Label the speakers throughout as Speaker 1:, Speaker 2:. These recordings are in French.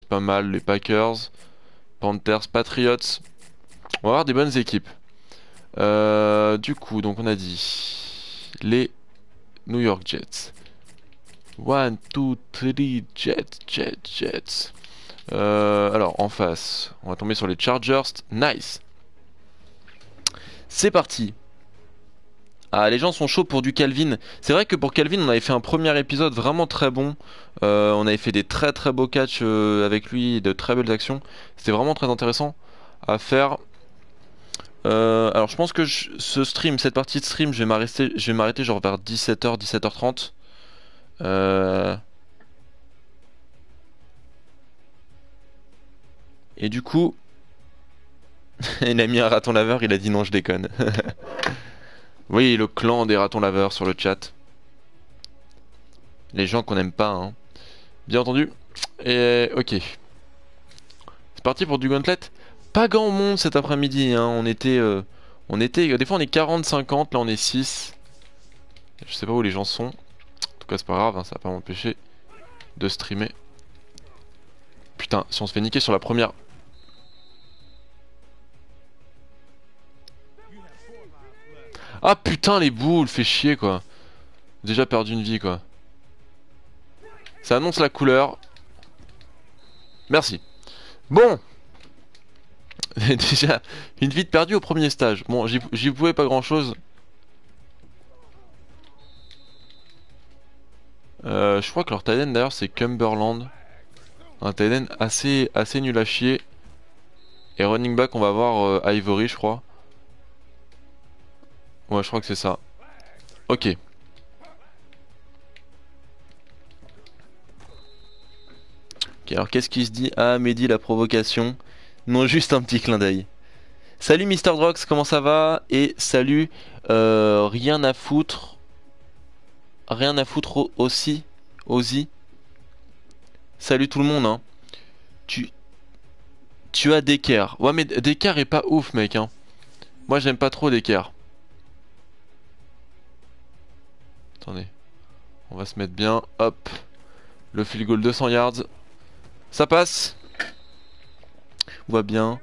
Speaker 1: pas mal. Les Packers, Panthers, Patriots. On va avoir des bonnes équipes. Du coup, donc on a dit les New York Jets. 1, 2, 3, Jets. Alors, en face, on va tomber sur les Chargers. Nice. C'est parti. Ah, les gens sont chauds pour du Calvin. C'est vrai que pour Calvin, on avait fait un premier épisode vraiment très bon. On avait fait des très très beaux catchs avec lui, de très belles actions. C'était vraiment très intéressant à faire. Alors je pense que cette partie de stream, je vais m'arrêter genre vers 17h, 17h30. Et du coup, il a mis un raton laveur, il a dit non, je déconne. Oui, le clan des ratons laveurs sur le chat. Les gens qu'on n'aime pas, hein. Bien entendu. Et ok. C'est parti pour du gauntlet. Pas grand monde cet après-midi, hein. Des fois on est 40-50, là on est 6. Je sais pas où les gens sont. En tout cas c'est pas grave, hein, ça va pas m'empêcher de streamer. Putain, si on se fait niquer sur la première. Ah putain les boules, fait chier quoi. Déjà perdu une vie quoi. Ça annonce la couleur. Merci. Bon. Déjà une vie de perdue au premier stage. Bon, j'y pouvais pas grand chose. Je crois que leur tight end d'ailleurs c'est Cumberland. Un tight end assez nul à chier. Et running back on va voir Ivory je crois. Ouais je crois que c'est ça. Ok. Ok, alors qu'est-ce qui se dit? Ah Mehdi la provocation. Non, juste un petit clin d'œil. Salut Mister Drox, comment ça va? Et salut rien à foutre. Rien à foutre aussi. Ozzy. Salut tout le monde hein. Tu Tu as Decker. Ouais mais Decker est pas ouf mec hein. Moi j'aime pas trop Decker. Attendez. On va se mettre bien. Hop. Le field goal 200 yards. Ça passe. On voit bien.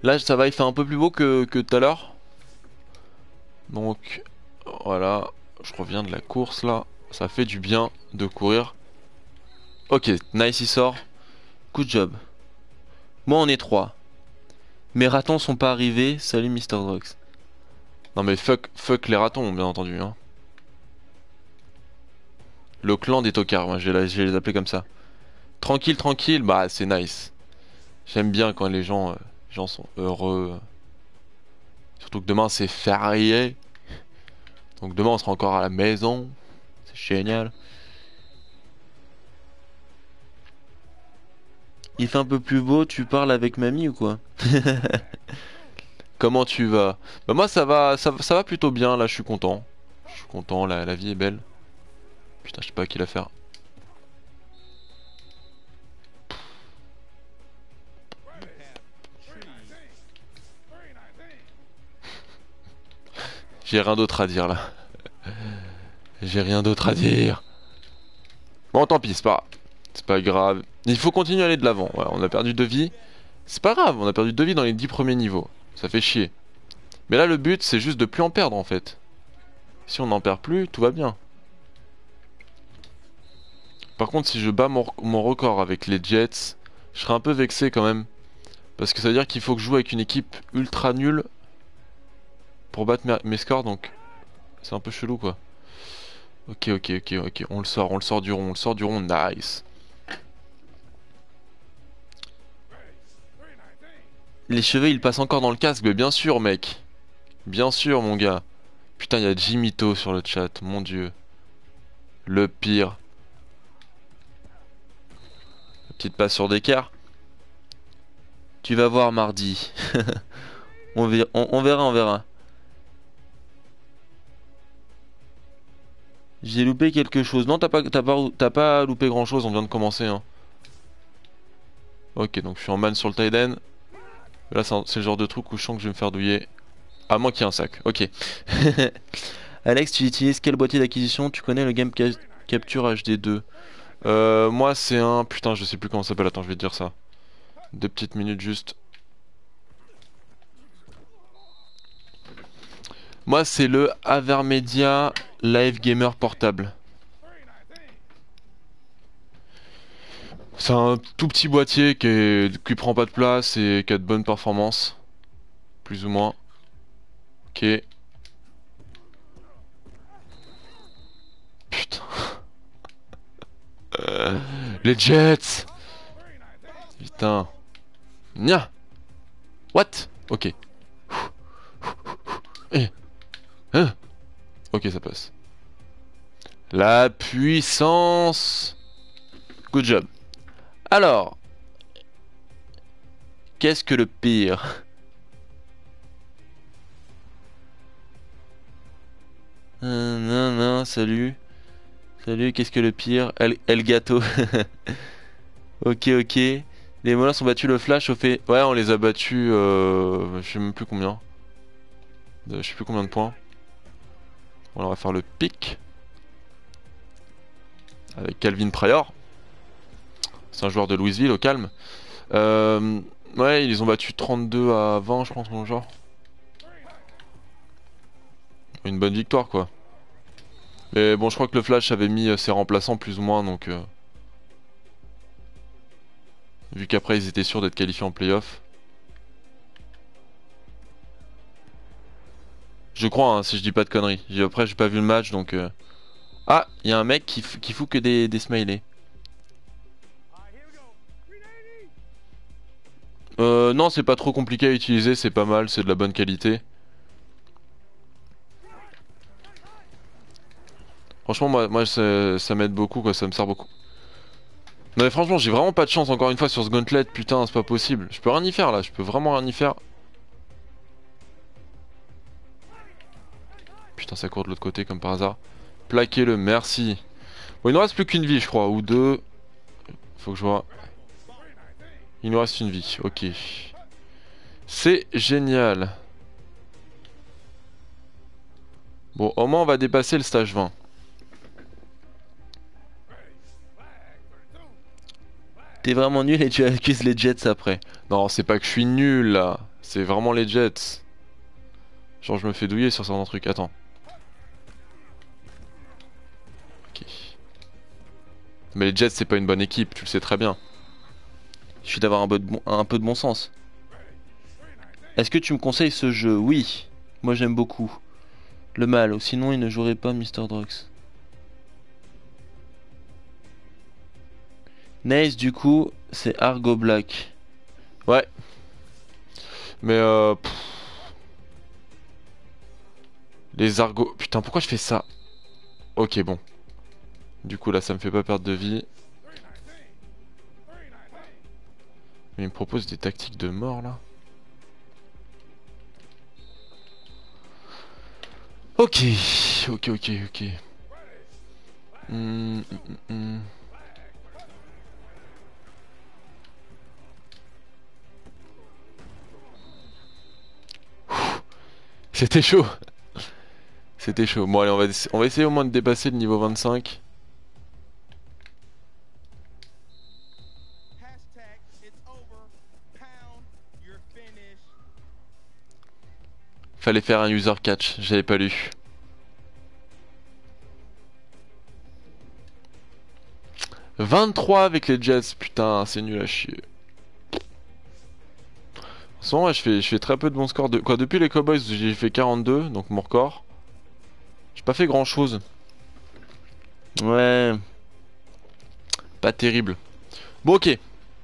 Speaker 1: Là ça va, il fait un peu plus beau que tout à l'heure. Donc voilà. Je reviens de la course là. Ça fait du bien de courir. Ok, nice il sort. Good job. Moi on est 3. Mes ratons sont pas arrivés. Salut Mister Drox. Non mais fuck les ratons bien entendu hein. Le clan des tocards, moi je vais les appeler comme ça. Tranquille, tranquille, bah c'est nice. J'aime bien quand les gens sont heureux. Surtout que demain c'est férié. Donc demain on sera encore à la maison. C'est génial. Il fait un peu plus beau, tu parles avec mamie ou quoi? Comment tu vas? Bah moi ça va plutôt bien là, je suis content. Je suis content, la vie est belle. Putain, je sais pas à qui la faire. J'ai rien d'autre à dire là. J'ai rien d'autre à dire. Bon, tant pis, c'est pas grave. Il faut continuer à aller de l'avant. Voilà, on a perdu 2 vies. C'est pas grave, on a perdu 2 vies dans les 10 premiers niveaux. Ça fait chier. Mais là, le but, c'est juste de plus en perdre en fait. Si on n'en perd plus, tout va bien. Par contre, si je bats mon record avec les Jets, je serai un peu vexé quand même. Parce que ça veut dire qu'il faut que je joue avec une équipe ultra nulle pour battre mes scores, donc c'est un peu chelou quoi. Ok, on le sort du rond, nice. Les cheveux ils passent encore dans le casque, mais bien sûr mec. Bien sûr mon gars. Putain, il y a Jimito sur le chat, mon dieu. Le pire. La petite passe sur d'écart. Tu vas voir mardi. On verra. J'ai loupé quelque chose. Non, t'as pas loupé grand chose, on vient de commencer hein. Ok, donc je suis en man sur le tight end. Là c'est le genre de truc où je sens que je vais me faire douiller. À moins qu'il y ait un sac, ok. Alex, tu utilises quel boîtier d'acquisition? Tu connais le Game Capture HD2? Moi c'est un... Putain, je sais plus comment ça s'appelle, attends, je vais te dire ça. 2 petites minutes juste. Moi c'est le Avermedia Live Gamer portable. C'est un tout petit boîtier qui prend pas de place et qui a de bonnes performances. Plus ou moins. Ok. Putain. Les Jets. Putain. Nya. What? Ok. Eh. Hein. Ok, ça passe. La puissance. Good job. Alors, qu'est-ce que le pire? Non, non, salut. Salut, qu'est-ce que le pire? El gâteau. Ok, ok. Les Molins ont battu le Flash au fait. Ouais, on les a battus. Je sais même plus combien. Je sais plus combien de points. On va faire le pic. Avec Calvin Pryor. C'est un joueur de Louisville au calme. Ouais, ils les ont battus 32 à 20, je pense, mon genre. Une bonne victoire, quoi. Mais bon, je crois que le Flash avait mis ses remplaçants plus ou moins, donc... vu qu'après, ils étaient sûrs d'être qualifiés en playoff. Je crois, hein, si je dis pas de conneries. Après, j'ai pas vu le match, donc... Ah, il y a un mec qui fout que des smileys. Non, c'est pas trop compliqué à utiliser, c'est pas mal, c'est de la bonne qualité. Franchement, moi ça m'aide beaucoup, quoi, ça me sert beaucoup. Non mais franchement, j'ai vraiment pas de chance encore une fois sur ce gauntlet, putain, c'est pas possible. Je peux rien y faire là, je peux vraiment rien y faire. Putain, ça court de l'autre côté comme par hasard. Plaquez-le, merci. Bon, il nous reste plus qu'une vie, je crois, ou deux. Faut que je vois. Il nous reste une vie, ok. C'est génial. Bon, au moins on va dépasser le stage 20. T'es vraiment nul et tu accuses les Jets après. Non, c'est pas que je suis nul là. C'est vraiment les Jets. Genre, je me fais douiller sur certains trucs. Attends. Ok. Mais les Jets, c'est pas une bonne équipe, tu le sais très bien. Il suffit d'avoir un peu de bon sens. Est-ce que tu me conseilles ce jeu? Oui. Moi, j'aime beaucoup. Le mal, sinon il ne jouerait pas Mr. Drugs. Nice, du coup, c'est Argo Black. Ouais. Mais les Argo... Putain, pourquoi je fais ça? Ok, bon. Du coup, là, ça me fait pas perdre de vie. Mais il me propose des tactiques de mort, là. Ok. Ok, ok, ok. C'était chaud. C'était chaud. Bon allez, on va essayer au moins de dépasser le niveau 25. Fallait faire un user catch, j'avais pas lu. « 23 avec les Jets, putain, c'est nul à chier. » En ce moment, ouais, je fais très peu de bons scores. Depuis les Cowboys, j'ai fait 42, donc mon record. J'ai pas fait grand chose. Ouais. Pas terrible. Bon, ok.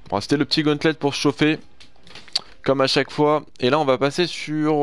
Speaker 1: Bon, c'était le petit gauntlet pour se chauffer. Comme à chaque fois. Et là, on va passer sur...